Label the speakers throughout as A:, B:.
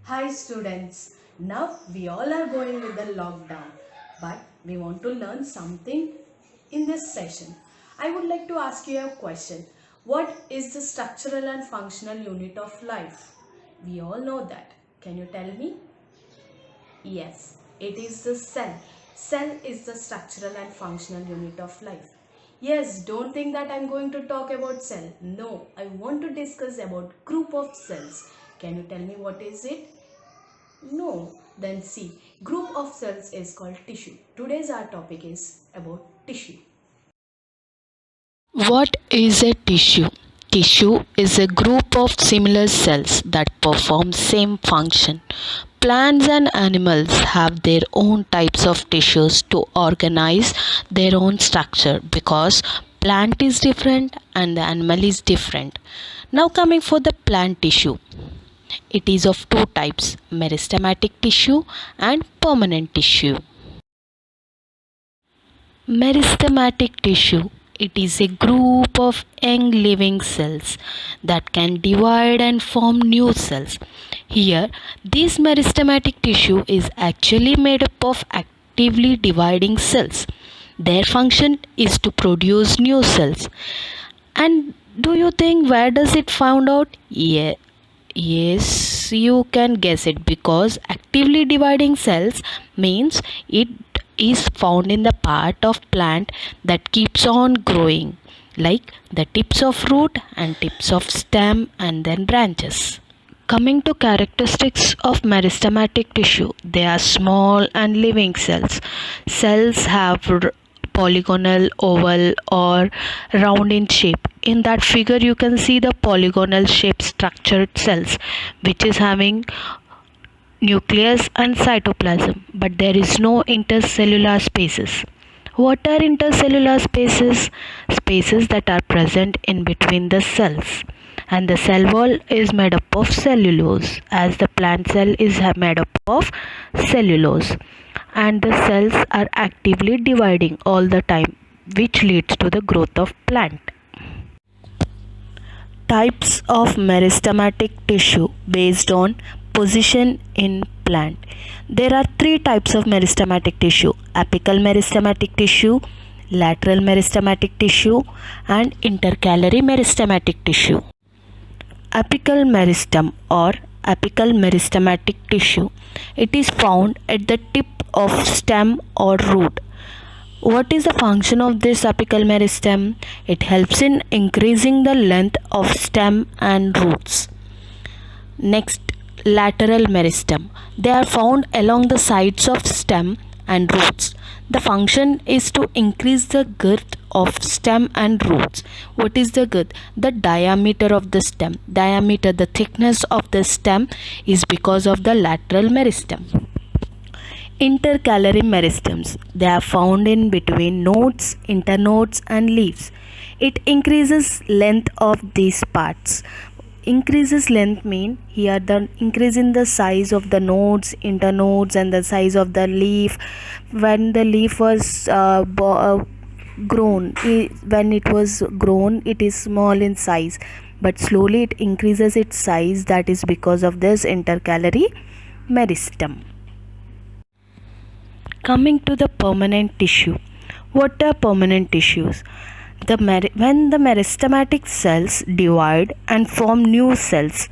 A: Hi students, now we all are going with the lockdown, but we want to learn something in this session. I would like to ask you a question. What is the structural and functional unit of life? We all know that. Can you tell me? Yes, it is the cell. Cell is the structural and functional unit of life. Yes, don't think that I'm going to talk about cell. No, I want to discuss about group of cells. Can you tell me what is it? No, then see, group of cells is called tissue. Today's our topic is about tissue.
B: What is a tissue? Tissue is a group of similar cells that perform same function. Plants and animals have their own types of tissues to organize their own structure because plant is different and the animal is different. Now coming for the plant tissue. It is of two types, meristematic tissue and permanent tissue. Meristematic tissue. It is a group of young living cells that can divide and form new cells. Here, this meristematic tissue is actually made up of actively dividing cells. Their function is to produce new cells. And do you think where does it found out? Yes, you can guess it because actively dividing cells means it is found in the part of plant that keeps on growing, like the tips of root and tips of stem and then branches. Coming to characteristics of meristematic tissue, they are small and living cells. Cells have polygonal, oval or round in shape. In that figure you can see the polygonal shaped structured cells which is having nucleus and cytoplasm, but there is no intercellular spaces. What are intercellular spaces? Spaces that are present in between the cells. And the cell wall is made up of cellulose, as the plant cell is made up of cellulose. And the cells are actively dividing all the time, which leads to the growth of plant. Types of meristematic tissue based on position in plant. There are three types of meristematic tissue: apical meristematic tissue, lateral meristematic tissue, and intercalary meristematic tissue. Apical meristem or apical meristematic tissue. It is found at the tip of stem or root. What is the function of this apical meristem? It helps in increasing the length of stem and roots. Next, lateral meristem. They are found along the sides of stem and roots. The function is to increase the girth of stem and roots. What is the girth? The diameter of the stem. Diameter, the thickness of the stem is because of the lateral meristem. Intercalary meristems. They are found in between nodes, internodes and leaves. It increases length of these parts. Increases length mean here the increase in the size of the nodes, internodes and the size of the leaf. When the leaf was grown, when it was grown it is small in size, but slowly it increases its size. That is because of this intercalary meristem. Coming to the permanent tissue. What are permanent tissues? When the meristematic cells divide and form new cells,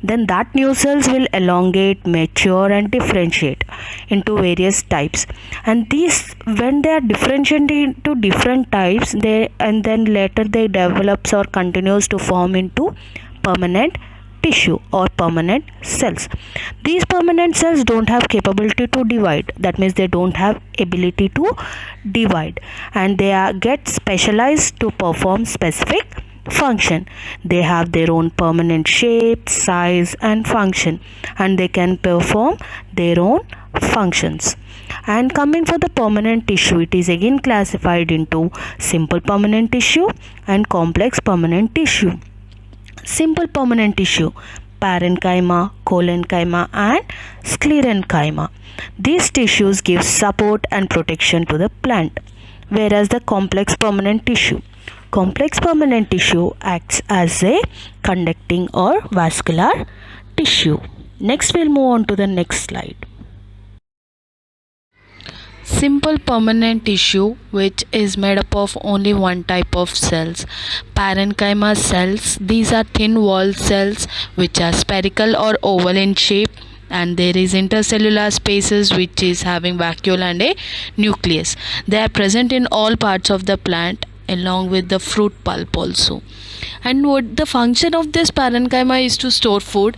B: then that new cells will elongate, mature and differentiate into various types. And these, when they are differentiated into different types, and then later they develops or continues to form into permanent tissue or permanent cells. These permanent cells don't have capability to divide. That means they don't have ability to divide, and they get specialized to perform specific function. They have their own permanent shape, size and function, and they can perform their own functions. And coming for the permanent tissue, it is again classified into simple permanent tissue and complex permanent tissue. Simple permanent tissue: parenchyma, collenchyma and sclerenchyma. These tissues give support and protection to the plant. Whereas the complex permanent tissue acts as a conducting or vascular tissue. Next, we'll move on to the next slide. Simple permanent tissue, which is made up of only one type of cells, parenchyma cells. These are thin walled cells which are spherical or oval in shape, and there is intercellular spaces which is having vacuole and a nucleus. They are present in all parts of the plant along with the fruit pulp also. And what the function of this parenchyma is to store food.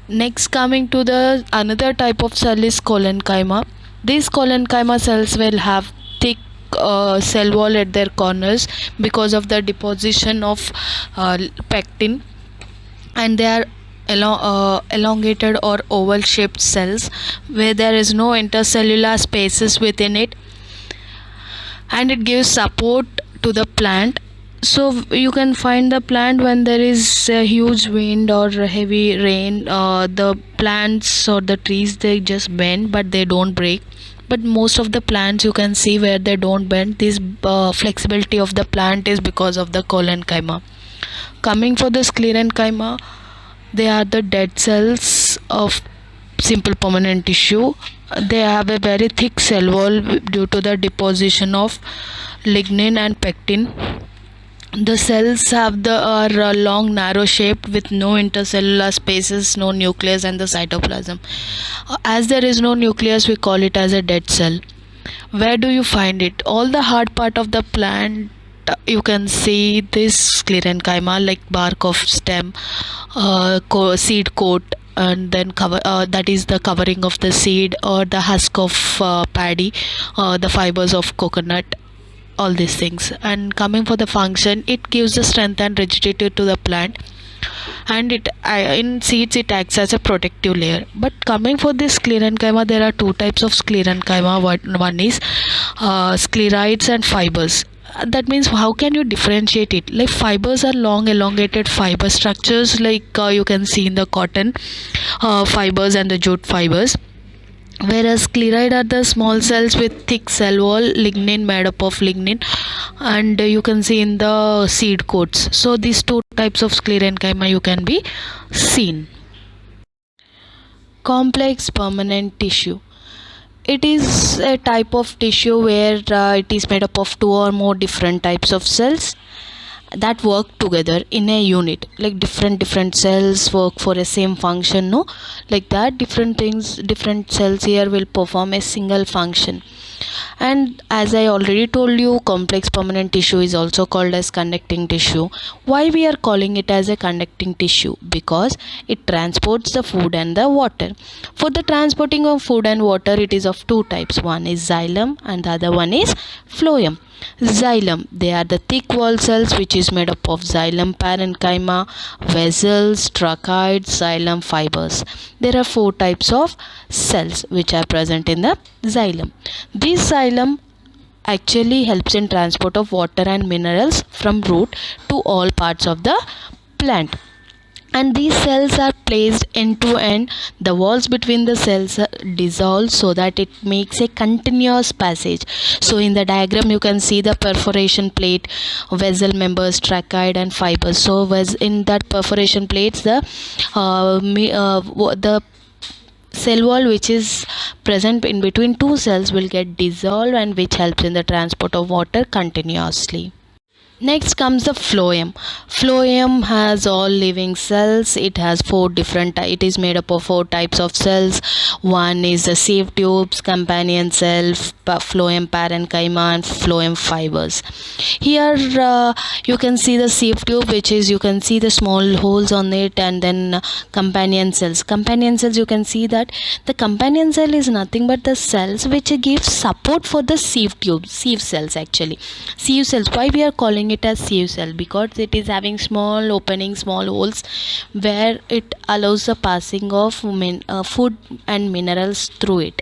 B: Next, coming to the another type of cell is collenchyma. These collenchyma cells will have thick cell wall at their corners because of the deposition of pectin, and they are elongated or oval shaped cells where there is no intercellular spaces within it, and it gives support to the plant. So you can find the plant when there is a huge wind or heavy rain, the plants or the trees, they just bend but they don't break. But most of the plants you can see where they don't bend. This flexibility of the plant is because of the collenchyma. Coming for the sclerenchyma, they are the dead cells of simple permanent tissue. They have a very thick cell wall due to the deposition of lignin and pectin. The cells have the are long, narrow shaped with no intercellular spaces, no nucleus, and the cytoplasm. As there is no nucleus, we call it as a dead cell. Where do you find it? All the hard part of the plant, you can see this sclerenchyma, like bark of stem, seed coat, and then cover, that is the covering of the seed, or the husk of paddy, the fibers of coconut, all these things. And coming for the function, it gives the strength and rigidity to the plant, and it in seeds it acts as a protective layer. But coming for this sclerenchyma, there are two types of sclerenchyma. One is sclerites and fibers. That means how can you differentiate it? Like fibers are long elongated fiber structures, like you can see in the cotton fibers and the jute fibers, whereas sclerite are the small cells with thick cell wall, lignin, made up of lignin, and you can see in the seed coats. So these two types of sclerenchyma you can be seen. Complex permanent tissue, it is a type of tissue where it is made up of two or more different types of cells that work together in a unit. Like different cells work for a same function, no, like that different things, different cells here will perform a single function. And as I already told you, complex permanent tissue is also called as conducting tissue. Why we are calling it as a conducting tissue? Because it transports the food and the water. For the transporting of food and water, it is of two types. One is xylem and the other one is phloem. Xylem, they are the thick wall cells which is made up of xylem parenchyma, vessels, tracheids, xylem fibers. There are four types of cells which are present in the xylem. This xylem actually helps in transport of water and minerals from root to all parts of the plant. And these cells are placed end to end. The walls between the cells dissolve so that it makes a continuous passage. So in the diagram you can see the perforation plate, vessel members, tracheid and fibers. So in that perforation plates, the cell wall which is present in between two cells will get dissolved, and which helps in the transport of water continuously. Next comes the phloem. Phloem has all living cells. It has it is made up of four types of cells. One is the sieve tubes, companion cell, phloem parenchyma and phloem fibers. Here you can see the sieve tube, which is, you can see the small holes on it, and then companion cells. Companion cells, you can see that the companion cell is nothing but the cells which give support for the sieve tube, sieve cells actually. Sieve cells, why we are calling it as sieve cell? Because it is having small openings, small holes, where it allows the passing of food and minerals through it.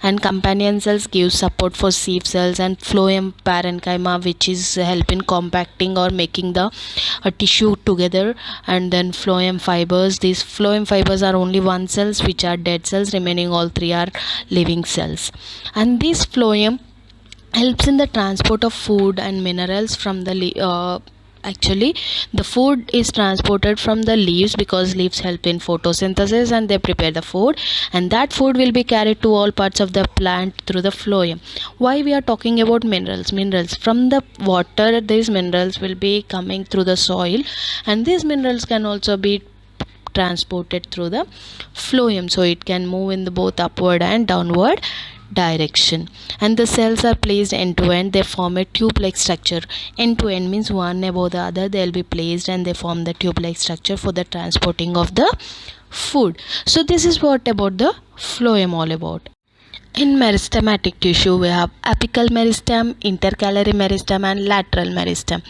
B: And companion cells give support for sieve cells, and phloem parenchyma, which is help in compacting or making the tissue together. And then phloem fibers, these phloem fibers are only one cells which are dead cells, remaining all three are living cells. And this phloem helps in the transport of food and minerals from the Actually, the food is transported from the leaves because leaves help in photosynthesis and they prepare the food, and that food will be carried to all parts of the plant through the phloem. Why we are talking about minerals from the water? These minerals will be coming through the soil, and these minerals can also be transported through the phloem, so it can move in the both upward and downward direction. And the cells are placed end to end. They form a tube like structure. End to end means one above the other they will be placed, and they form the tube like structure for the transporting of the food. So this is what about the phloem all about. In meristematic tissue, we have apical meristem, intercalary meristem, and lateral meristem.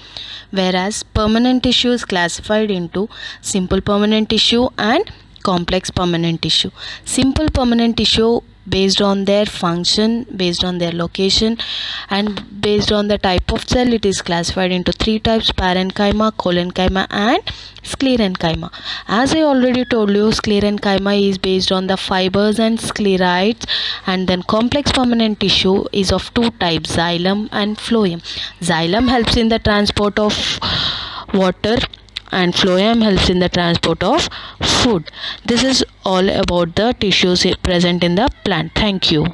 B: Whereas permanent tissue is classified into simple permanent tissue and complex permanent tissue. Simple permanent tissue, based on their function, based on their location, and based on the type of cell, it is classified into three types: parenchyma, collenchyma, and sclerenchyma. As I already told you, sclerenchyma is based on the fibers and sclerites, and then complex permanent tissue is of two types: xylem and phloem. Xylem helps in the transport of water, and phloem helps in the transport of food. This is all about the tissues present in the plant. Thank you.